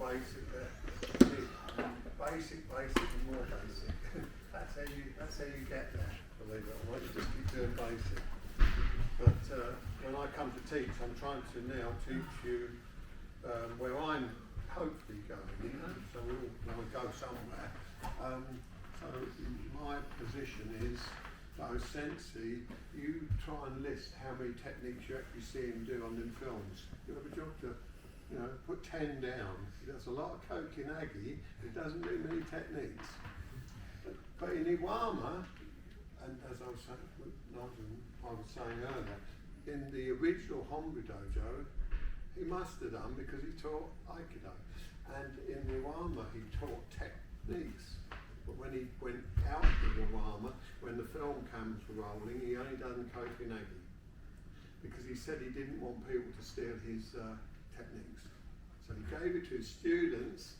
basic there. Basic, and more basic. that's how you get there, believe it or not. You just keep doing basic. But when I come to teach, I'm trying to now teach you where I'm hopefully going, you know, so we all want to go somewhere. So my position is, sensei, you try and list how many techniques you actually see him do on them films. You have a job to, you know, put 10 down. He does a lot of kokinagi, he doesn't do many techniques. But in Iwama, and as I was saying earlier, in the original Hombu dojo, he must have done because he taught Aikido. And in Iwama, he taught techniques. But when he went out of Iwama, when the film cameras were rolling, he only done kokinagi. Because he said he didn't want people to steal his techniques. So he gave it to his students,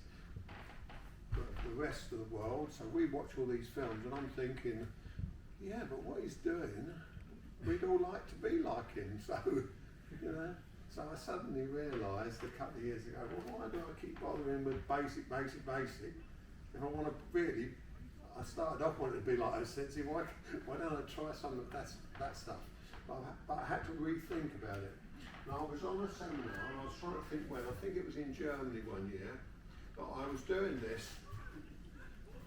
but the rest of the world. So we watch all these films and I'm thinking, yeah, but what he's doing, we'd all like to be like him. So, you know, so I suddenly realised a couple of years ago, well, why do I keep bothering with basic? If I want to really, I started off wanting to be like a sensei, why don't I try some of that stuff? But I had to rethink about it. And I was on a seminar and I was trying to think when, I think it was in Germany one year, but I was doing this,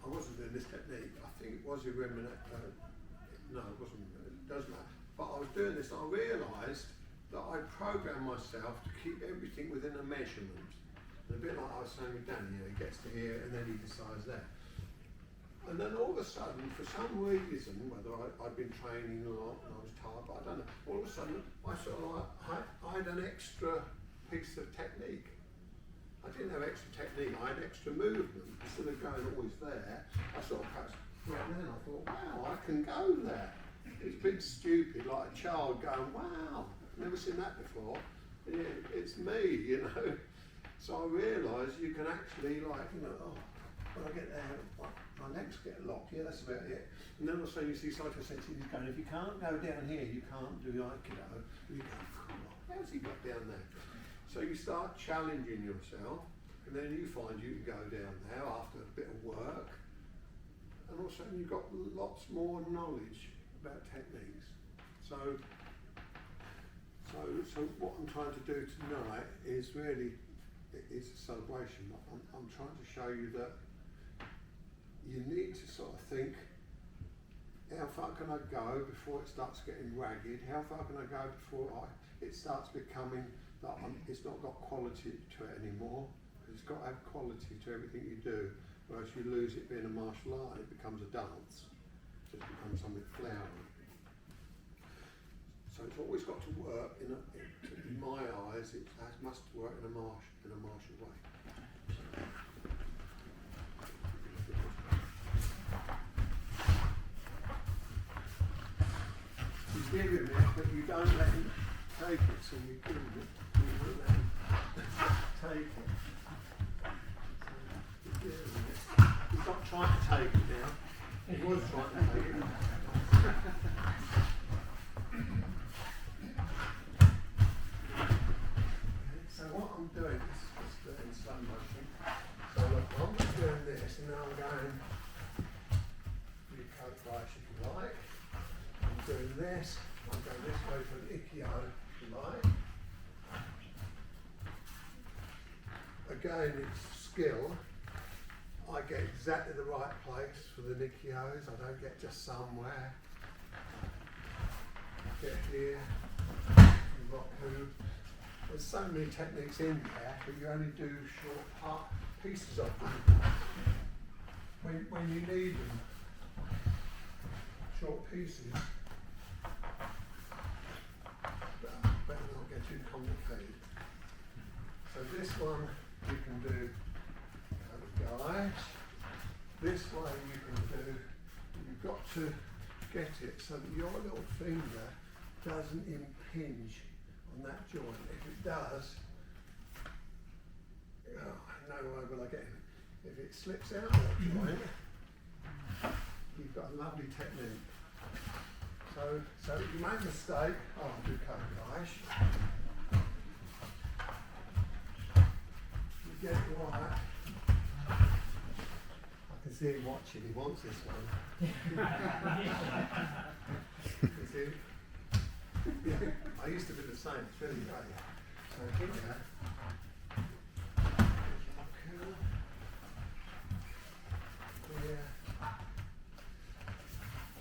I wasn't doing this technique, I think it was Iwama, no it wasn't, it doesn't matter. But I was doing this and I realised that I programmed myself to keep everything within a measurement. And a bit like I was saying with Danny, you know, he gets to here and then he decides there. And then all of a sudden, for some reason, whether I'd been training a lot and I was tired, but I don't know, all of a sudden I sort of like, I had an extra piece of technique. I didn't have extra technique, I had extra movement. Instead of going always there, I sort of perhaps went there and I thought, wow, I can go there. It's a bit stupid, like a child going, wow, I've never seen that before. Yeah, it's me, you know. So I realised you can actually, like, you know, oh, when I get there, my legs get locked, yeah, that's about it. And then also you see Saito Sensei going, if you can't go down here, you can't do Aikido. And you go, how's he got down there? So you start challenging yourself, and then you find you can go down there after a bit of work. And also you've got lots more knowledge about techniques. So what I'm trying to do tonight is really, it's a celebration. I'm trying to show you that you need to sort of think, how far can I go before it starts getting ragged? How far can I go before it starts becoming that it's not got quality to it anymore? Because it's got to have quality to everything you do, whereas you lose it being a martial art, it becomes a dance. It just becomes something flowery. So it's always got to work, in my eyes, it must work in a martial way. You give him it, but you don't let him take it, so you give him it, you don't let him take it. So you give him it. He's not trying to take it now. He was trying to take it. So what I'm doing is just doing slow motion. So look, I'm just doing this and now I'm going for your coat flash if you like. I'm doing this, I'm going this way for an Ikkyo if you like. Again, it's skill. I get exactly the right place for the Nikkyos. I don't get just somewhere. Get here, Roku. There's so many techniques in there, but you only do short pieces of them when you need them. Short pieces. Better not get too complicated. So this one you can do guys. This way you can do, you've got to get it so that your little finger doesn't impinge on that joint. If it does, no way will I get it. If it slips out that joint, you've got a lovely technique. So you make a mistake, I'll do kobayashi. You get it right. see him watching, he wants this one. You see? Yeah, I used to be the same, it's really great. So here, yeah.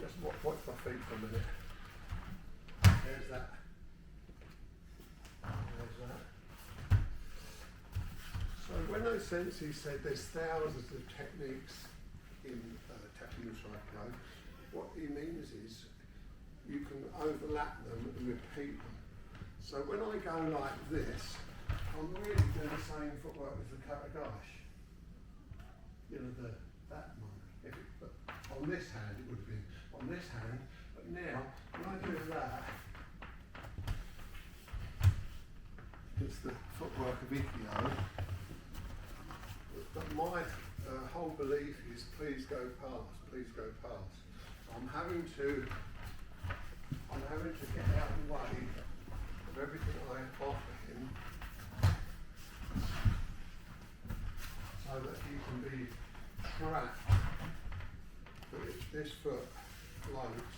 Just watch my feet for a minute. There's that. There's that. So when those sensei said there's thousands of techniques in Takemusu Aikido, what he means is you can overlap them and repeat them. So when I go like this, I'm really doing the same footwork as the katagashi. You know, that one. But on this hand it would have been on this hand, but now when I do that, it's the footwork of Ikkyo. But my whole belief is please go past, please go past. I'm having to get out of the way of everything I offer him so that he can be trapped, that if this foot floats,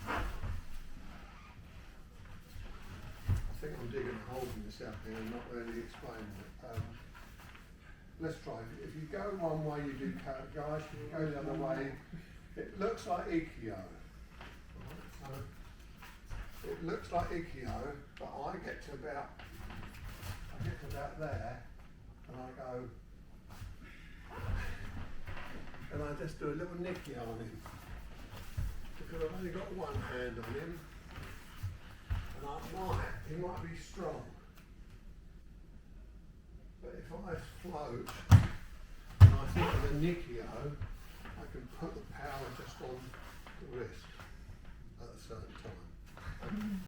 I think I'm digging a hole in this out here and not really explaining it. Let's try. If you go one way, you do katagashi. If you go the other way, it looks like Ikkyo. So it looks like Ikkyo, but I get to about there, and I go, and I just do a little nicky on him because I've only got one hand on him, and he might be strong. But if I float, and I think with a Nikkyo, I can put the power just on the wrist.